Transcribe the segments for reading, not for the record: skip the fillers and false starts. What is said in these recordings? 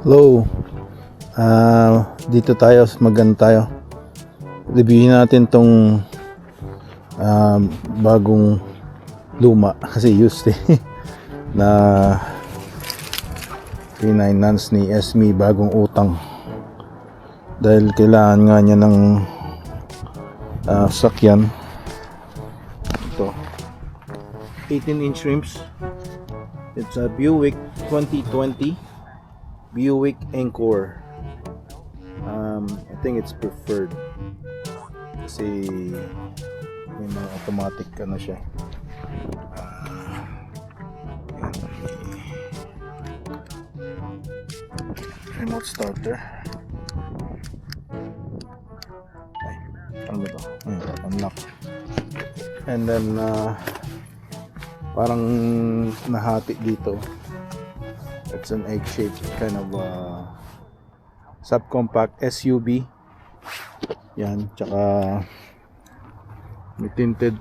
Hello. Dito tayo, maganda tayo. Reviewin natin tong bagong luma kasi used na finance ni SME, bagong utang. Dahil kailangan nga niya ng sakyan. Ito. 18-inch rims. It's a Buick 2020 Buick Encore. I think it's preferred kasi may mga automatic ano siya. Remote starter. Ay, ano ba ito? Unlock. And then parang nahati dito. It's an egg-shaped kind of subcompact SUV. Yan, tsaka may tinted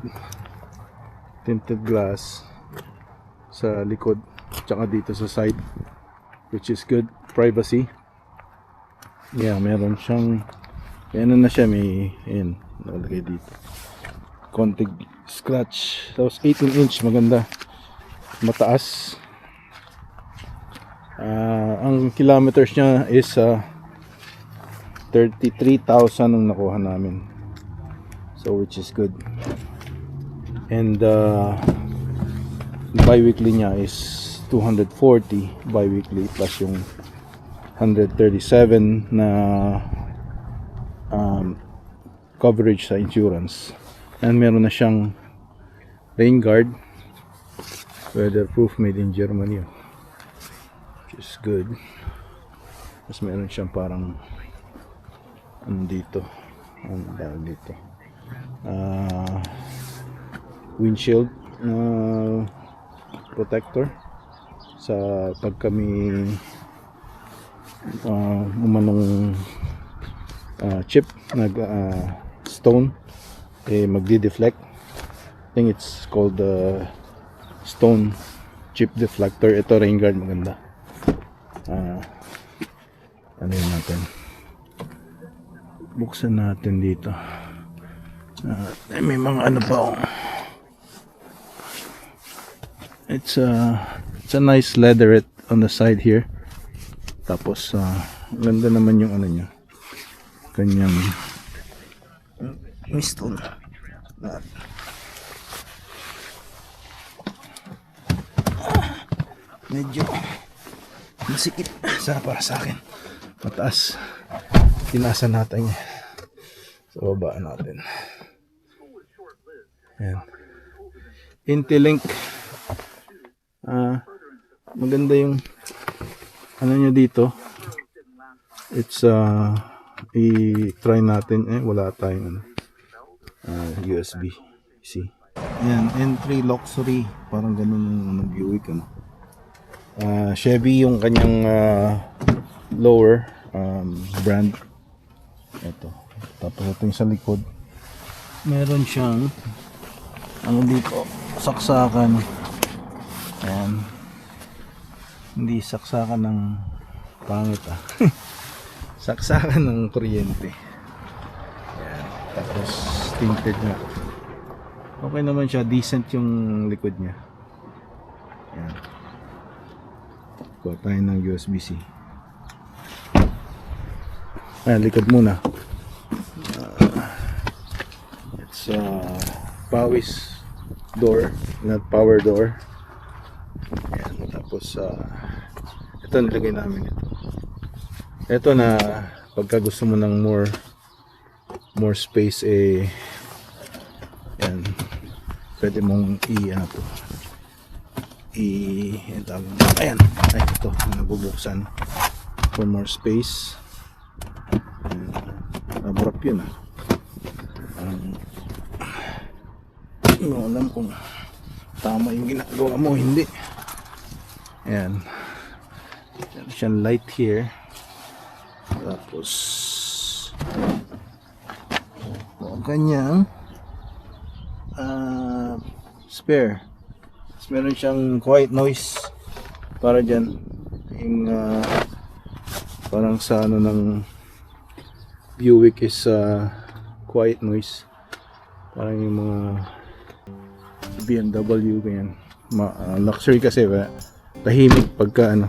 glass sa likod, tsaka dito sa side, which is good privacy. Yeah, meron siyang ano na siya, may ayan, nakalagay dito konting scratch. Tapos 18-inch, maganda, mataas. Ang kilometers niya is 33,000 ang nakuha namin, so which is good. And bi-weekly niya is 240 bi-weekly plus yung 137 na coverage sa insurance. And meron na siyang rain guard, weatherproof, made in Germany, which is good. Tapos meron siyang parang dito windshield protector sa pag kami umanong chip stone magdi-deflect. I think it's called the stone chip deflector. Ito rain guard, maganda. Ano yun natin, buksan natin dito. May mga ano pa it's a nice leatherette on the side here. Tapos ganda naman yung ano niya, kanyang stone. Medyo masikip para sa akin, mataas. Tinasan natin niya sa baba natin. Ayan. Intelink. Maganda yung ano niya dito. It's i-try natin. Wala tayong USB-C. Ayan, entry luxury, parang ganun yung Buick Chevy yung kanyang lower brand. Ito. Tapos ito yung sa likod, meron siyang ano dito, saksakan. Ayan, hindi saksakan ng pangit saksakan ng kuryente. Ayan. Tapos tinted na, okay naman siya, decent yung likod niya. Ayan, kuha tayo ng USB-C. Ayan, likod muna. It's pawis door, not power door. Ayan, tapos ito nilagay namin ito na pagka gusto mo ng more space, ayan, pwede mong ayan, ito nabubuksan for more space. Naburap yun hindi mo alam kung tama yung ginagawa mo, hindi. Ayan, siyang light here. Tapos kanyang spare. Tapos meron siyang quiet noise para dyan yung Parang sa ano ng Buick is quiet noise. Parang yung mga BMW ganyan. Luxury kasi tahimik pagka ano,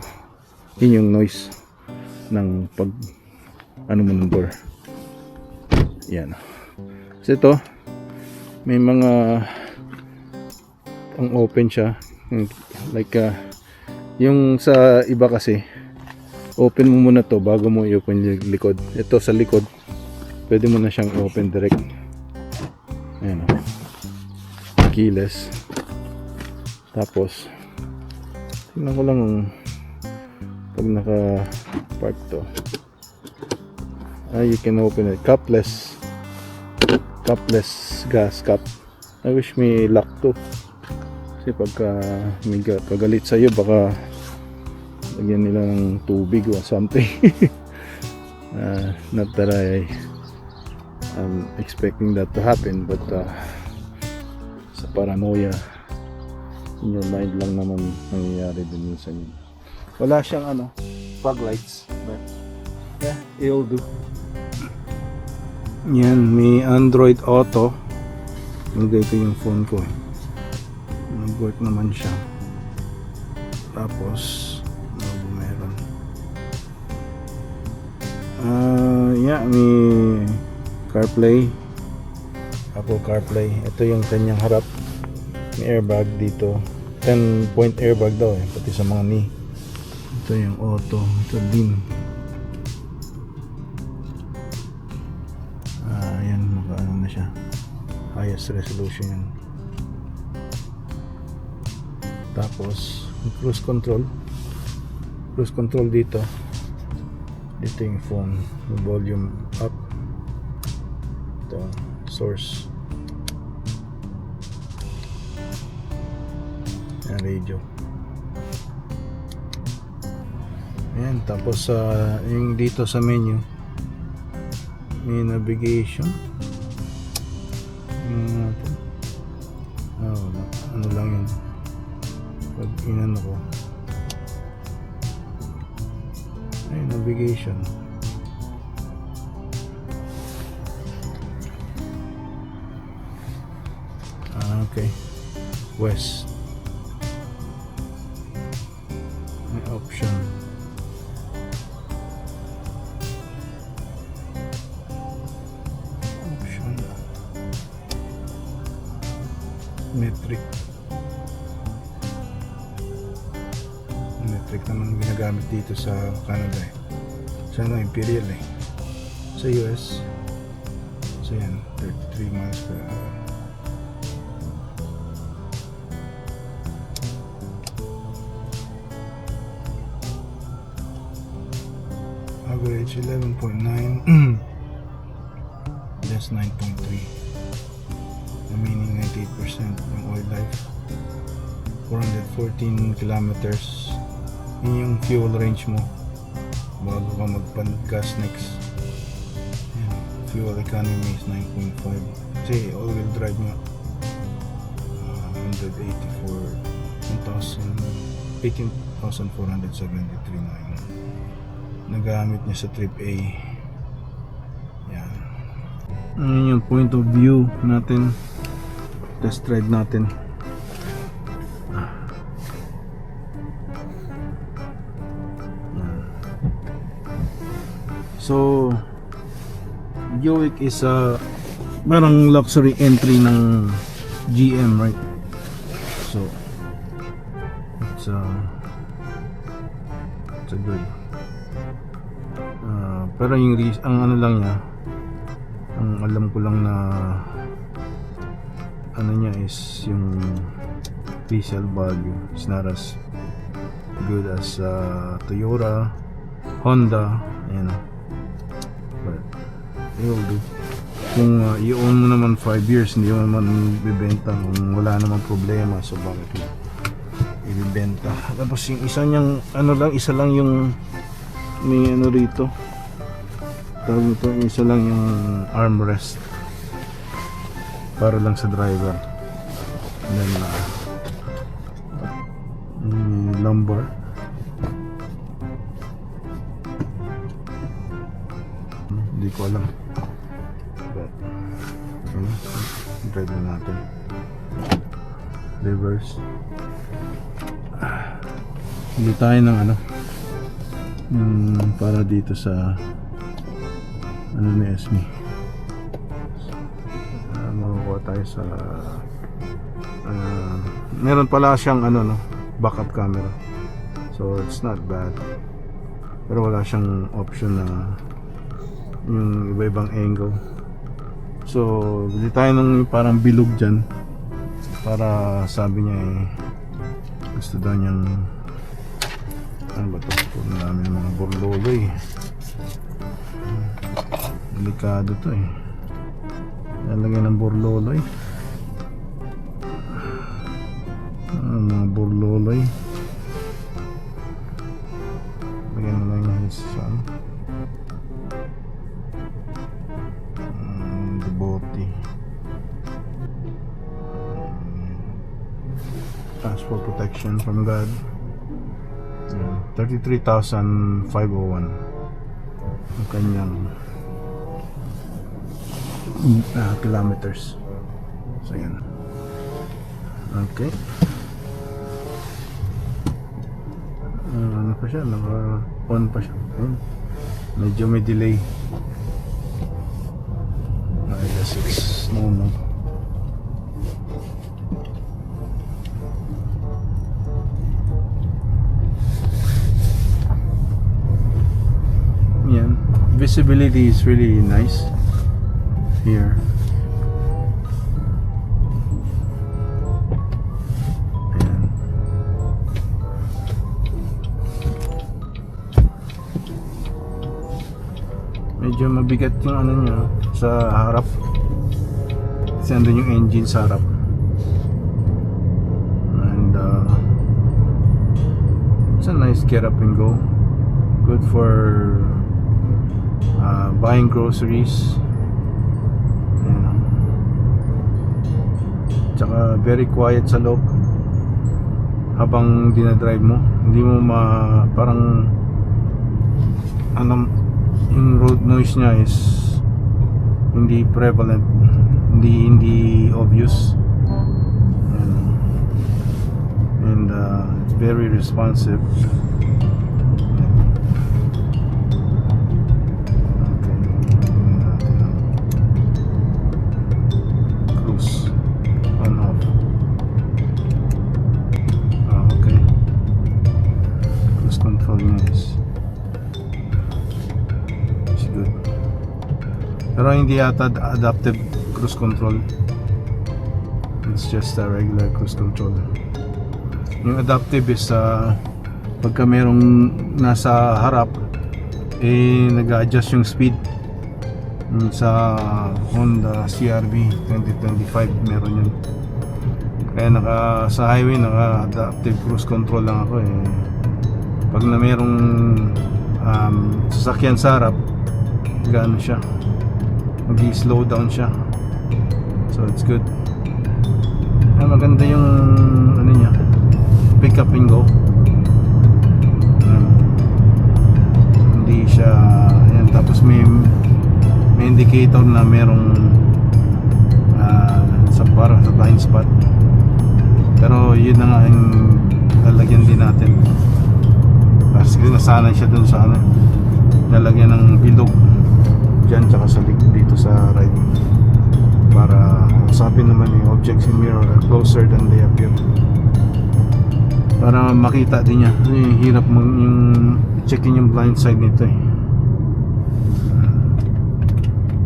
yun yung noise ng pag ano mo ng door. Yan. Kasi ito may mga ang open siya, like yung sa iba kasi open mo muna to bago mo i-open yung likod. Ito sa likod pwede mo na siyang open direct. Ayan o, keyless. Tapos tingnan ko lang pag naka park to, you can open it. Cupless gas cap. I wish may lock to, kasi pagka may pagalit sa'yo baka lagyan nila ng tubig or something. Not that I'm expecting that to happen, but sa paranoia in your mind lang naman nangyayari din minsan yun. Wala siyang fog lights, but yeah, it'll do. Yan, may Android Auto. Nilagay ko yung phone ko. Nag-work naman siya. Tapos meron. Yeah, may CarPlay, Apple CarPlay. Ito yung kanyang harap. May airbag dito. 10-point airbag daw pati sa mga knee. Ito yung auto. Ito din. Yan, maka-ano na siya. Highest resolution yan. Tapos cruise control dito yung phone, volume up, ito source, yan radio. Ayan, tapos yung dito sa menu may navigation. Ano lang yun, pag inano ko ay navigation. Okay, west, may option. Metric naman ginagamit dito sa Canada sa Imperial sa US. So yan, 33 miles per hour. Average 11.9. That's 9.3. Remaining 98% yung oil life. 414 kilometers. Yun yung fuel range mo bago ka magpan-gas next. Ayan. Fuel economy is 9.5 kasi all-wheel drive nga. 18,473 nagamit niya sa trip A. Yan. Ano yung point of view natin, test ride natin. So Buick is parang luxury entry ng GM, right? So it's a good pero yung ang ano lang niya, ang alam ko lang na ano niya is yung resale value is not as good as Toyota, Honda, ayan. But it'll do. Kung i-own mo naman 5 years, hindi mo naman bibenta kung wala namang problema, so bakit mo ibibenta? Tapos yung isa niyang isa lang yung may rito, tawag nito, isa lang yung armrest para lang sa driver. And then lumbar. Hindi ko alam. But, try na natin. Reverse. Hindi tayo ng ano. Para dito sa ano ni Esme. Makukuha tayo sa meron pala siyang ano no, backup camera. So it's not bad. Pero wala siyang option na yung iba-ibang angle. So bili tayo ng parang bilog dyan. Para sabi niya gusto daw niyang ano ba ito? Puro namin mga borloloy. Delikado to lalagyan ng borloloy. Mga borloloy. Lagyan na lang yung isa. Debote. Ask for protection from God. 33,501 ang kanyang kilometers. So yan. Okay. Ano pa siya? Naka-on pa siya. Medyo may delay. I guess it's normal. Yan. Visibility is really nice here. Ayan. Medyo mabigat yung ano niya sa harap. Kasi andun yung engine sa harap. And it's a nice get up and go. Good for buying groceries. Ayan. Tsaka very quiet sa loob habang dinadrive mo. Hindi mo parang yung road noise niya is hindi prevalent, hindi obvious. Ayan. And it's very responsive. Pero hindi yata adaptive cruise control. It's just a regular cruise control. Yung adaptive is pagka merong nasa harap nag-adjust yung speed. Sa Honda CR-V 2025 meron yun. Kaya sa highway naka-adaptive cruise control lang ako Pag na merong sasakyan sa harap, gaano siya, mag-slow down siya. So it's good. Maganda yung ano niya, pick up and go. Hindi siya tapos may indicator na merong para sa blind spot. Pero yun na nga yung lalagyan din natin. Kasi nasanay siya dun sa lalagyan ng bilog dyan tsaka sa dito sa right, para usapin naman yung objects in mirror are closer than they appear, para makita din niya. Hirap yung checkin yung blind side nito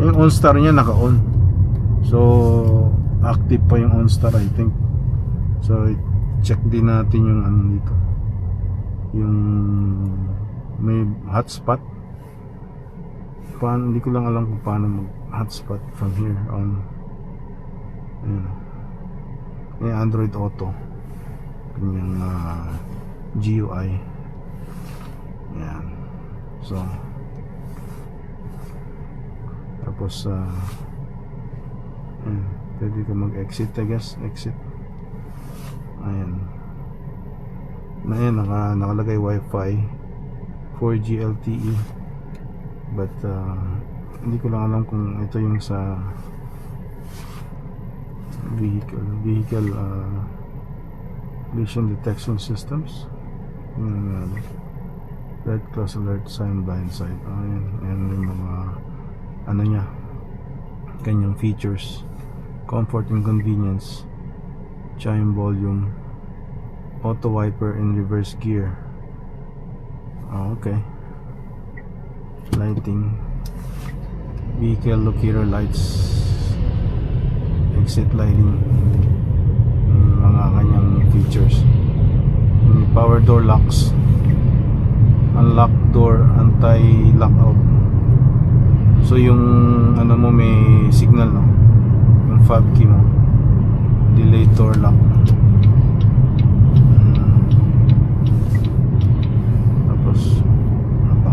Yung OnStar niya naka-on, so active pa yung OnStar I think. So check din natin yung dito, yung may hotspot. Hindi ko lang alam kung paano mag hotspot from here on. May Android Auto, yung GUI. Yan. So tapos pwede ka mag-exit, I guess. Exit. Ayan. Nakalagay Wi-Fi 4G LTE, but Hindi ko lang alam kung ito yung sa vehicle vision detection systems. Red cross alert sign blind side. Ayan yung mga ano niya, kanyang features: comfort and convenience, chime volume, auto wiper in reverse gear. Okay. Lighting, vehicle locator lights, exit lighting, mga kanyang features. May power door locks, unlock door, anti-lockout. So yung ano mo, may signal, no? Yung fob key mo, delay door lock. Tapos ano pa,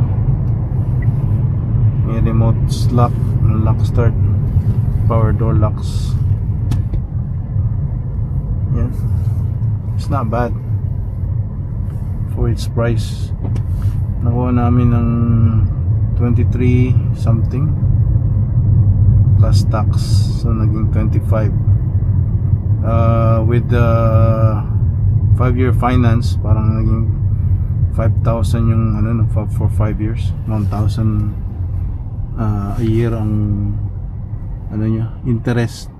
may remote lock, lock start, power door locks. Yan, it's not bad for its price. Nakuha namin ng 23 something plus tax, so naging 25. With the 5-year finance, parang naging 5,000 yung ano, no, for 5 years, 1,000 a year ang ano niya, interest.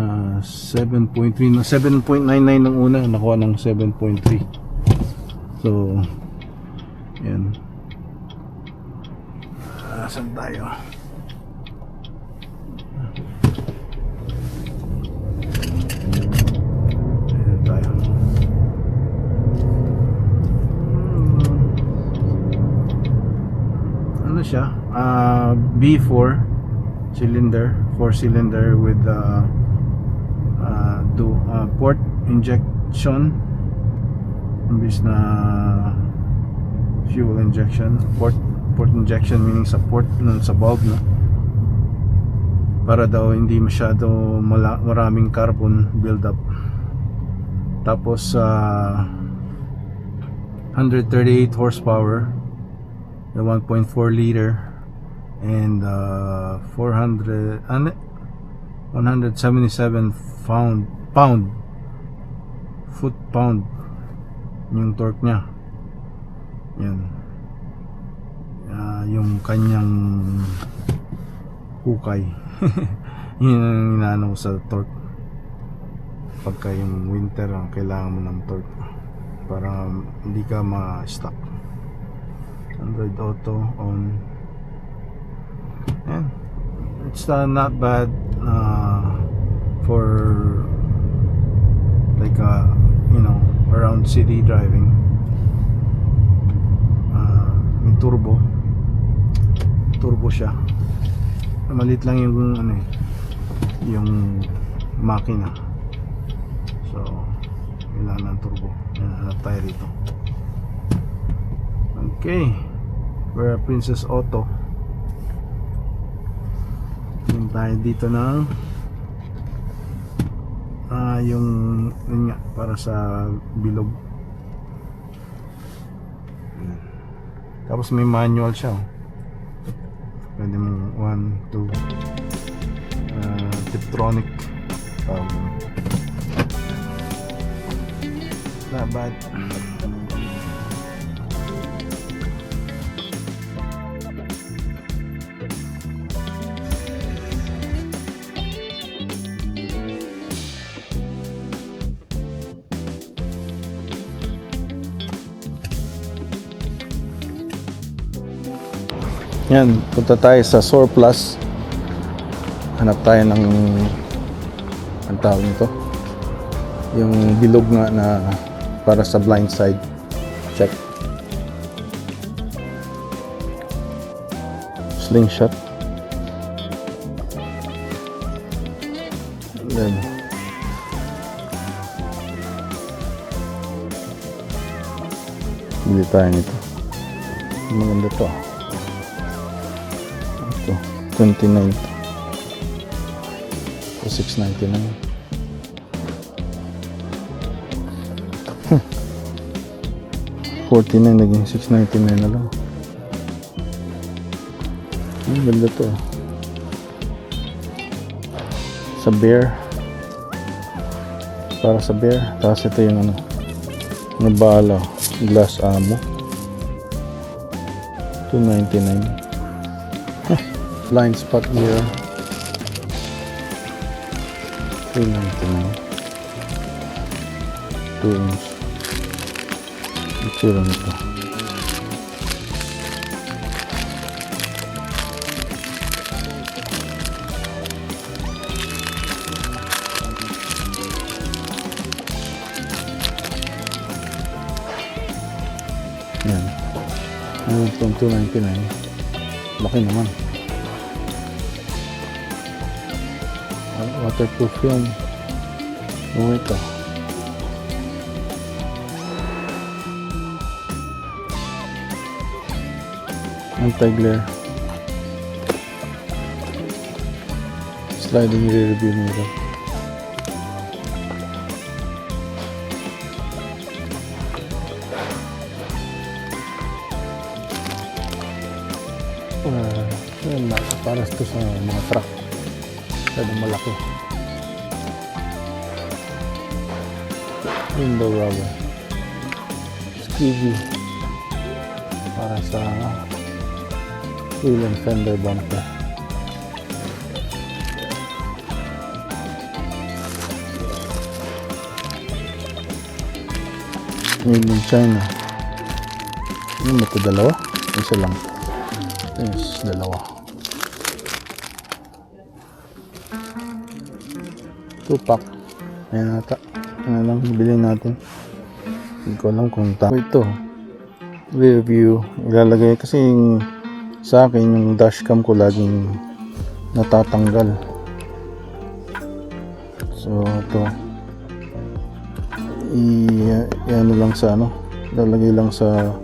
7.3 na 7.99 ng una, nakuha ng 7.3. So yan. Saan tayo? Ayan tayo. Ano siya? B4 cylinder, 4 cylinder with port injection imbis na fuel injection. Port injection meaning sa port nun, sa bulb, no? Para daw hindi masyado maraming carbon build up. Tapos 138 horsepower, the 1.4 liter, and 177 foot-pound yung torque nya. Yan. Yung kanyang hukay. Yun ang inaano sa torque. Pagka yung winter, kailangan mo ng torque para hindi ka ma-stuck. Android Auto on. And it's not bad for like around city driving. May turbo siya. Maliit lang yung yung makina, so kailangan ng turbo. Hanap tayo dito. Okay, we're Princess Auto. Yun tayo dito ng yung yun nga, para sa bilog. Tapos may manual siya, pwede mong 1, 2 Tiptronic. Not bad. Yan, punta tayo sa Surplus. Hanap tayo ng ang tawag nito, yung bilog nga na para sa blind side check. Slingshot. Then bili tayo nito. Maganda to. 29 to 699. Hmm. 49 naging 699 na lang. Ang ganda to. Sa bear. Para sa bear. Tapos ito yung ano. Nabala. Glass ammo. $2.99. Blind spot mirror. $3.99. 2 inch. Itsura nito. Yan. Ano itong $2.99? Laki naman. Waterproof film. Ano ito? Anti-glare. Sliding rear view mirror. Para ito sa mga truck. Masyadong malaki. Window rubber. Ski view. Para sa wheel and fender bumper. Made in China. Ano ba ito? Dalawa? Isa lang. Yes, dalawa. 2-pack. Ayan ata. Ano lang, bilhin natin. Hindi ko alam kung ito. Rear view. Ilalagay kasi yung, sa akin yung dashcam ko laging natatanggal. So ito. Ano lang sa ano. Ilalagay lang sa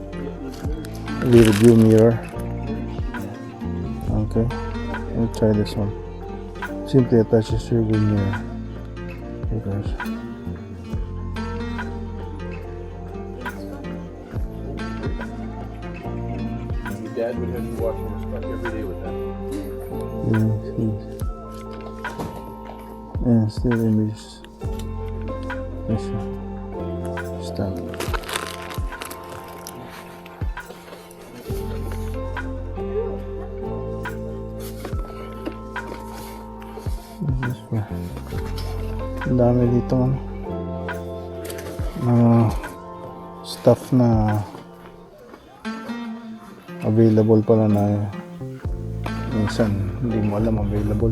rear view mirror. Okay. I'll try this one. Simply attaches your rear mirror. Because your dad would have you watching this truck every day with that. Yeah, still images. Yes, sir. Stop. This one. Ang dami dito mga stuff na available pala na minsan hindi mo alam available.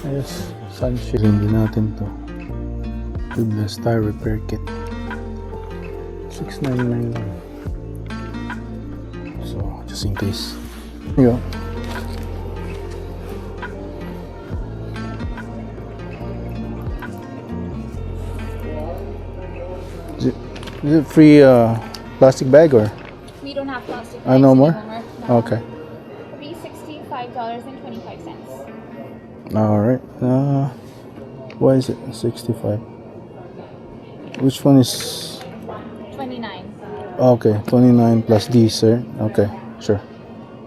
Ayos, sunshade. Hindi natin to. Tubeless tire repair kit. $6.99 lang. So, just in case. Here you go. Is it free plastic bag or? We don't have plastic bags No more? anymore. No. Okay. $65.25. Alright. Why is it 65? Which one is? 29. Okay, 29 plus D, sir. Okay, sure.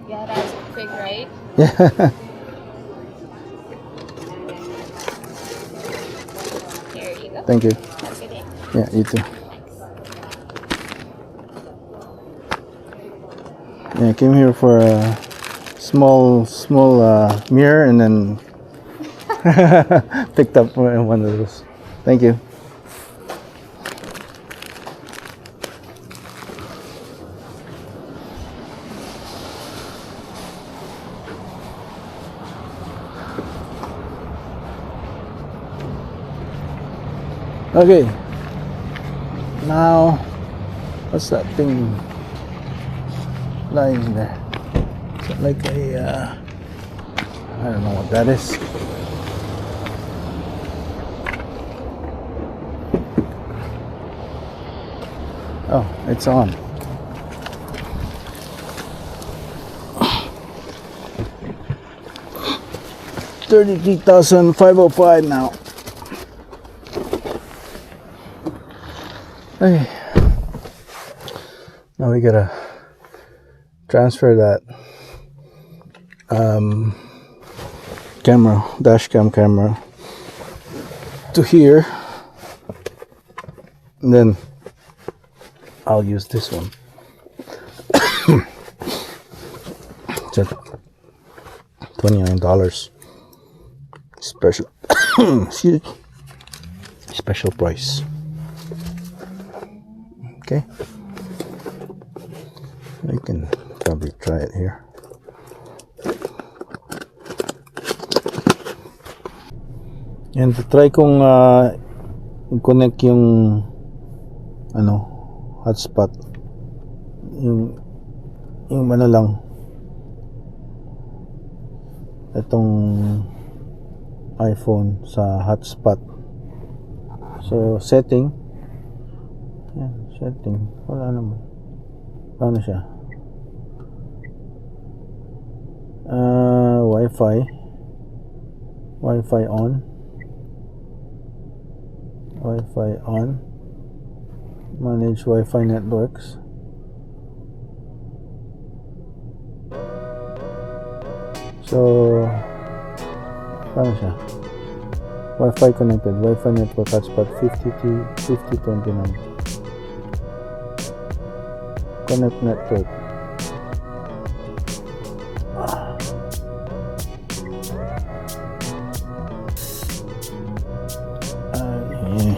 Yeah, that's quick, right? Yeah. Here you go. Thank you. Have a good day. Yeah, you too. Yeah, I came here for a small mirror and then picked up one of those. Thank you. Okay. Now, what's that thing lying there? Is it like a, I don't know what that is. Oh, it's on. $33,505 now. Okay. Now we gotta transfer that camera, dash cam camera to here, and then I'll use this one. It's at $29 special excuse, special price. Okay, I can probably try it here. And try kong i-connect yung hotspot, yung ano lang, itong iPhone sa hotspot. So setting, yan, setting, wala naman. Paano siya? Wi-Fi on, manage Wi-Fi networks. So paano siya? Wi-Fi connected, Wi-Fi network hotspot 5029. Connect network.